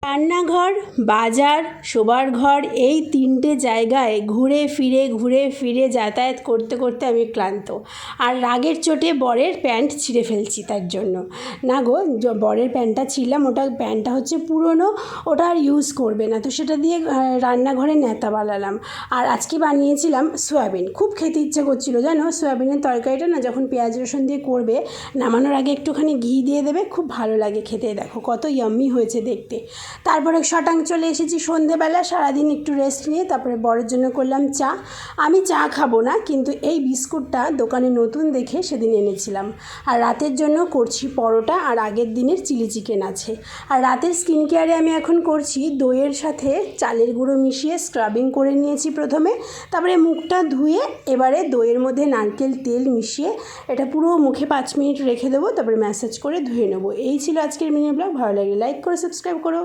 রান্নাঘর, বাজার, শোবার ঘর এই তিনটে জায়গায় ঘুরে ফিরে যাতায়াত করতে করতে আমি ক্লান্ত। আর রাগের চোটে বরের প্যান্ট ছিঁড়ে ফেলছি তার জন্য। না গো, বরের প্যান্টটা ছিঁড়লাম, প্যান্টটা হচ্ছে পুরনো, ওটা আর ইউজ করবে না, তো সেটা দিয়ে রান্নাঘরে ন্যাতা বানালাম। আর আজকে বানিয়েছিলাম সয়াবিন, খুব খেতে ইচ্ছে করছিল জানো। সয়াবিনের তরকারিটা না যখন পেঁয়াজ রসুন দিয়ে করবে, নামানোর আগে একটুখানি ঘি দিয়ে দেবে, খুব ভালো লাগে খেতে। দেখো কত ইয়াম্মি হয়েছে দেখতে। তারপরে শটাং চলে এসেছি সন্ধেবেলা, সারাদিন একটু রেস্ট নিয়ে তারপরে বরের জন্য করলাম চা। আমি চা খাবো না, কিন্তু এই বিস্কুটটা দোকানে নতুন দেখে সেদিন এনেছিলাম। আর রাতের জন্য করছি পরোটা, আর আগের দিনের চিলি চিকেন আছে। আর রাতের স্কিন কেয়ারে আমি এখন করছি দইয়ের সাথে চালের গুঁড়ো মিশিয়ে স্ক্রাবিং করে নিয়েছি প্রথমে, তারপরে মুখটা ধুয়ে এবারে দইয়ের মধ্যে নারকেল তেল মিশিয়ে এটা পুরো মুখে 5 মিনিট রেখে দেবো, তারপরে ম্যাসাজ করে ধুয়ে নেবো। এই ছিল আজকের মিনি ব্লগ। ভালো লাগলে লাইক করো, সাবস্ক্রাইব করো।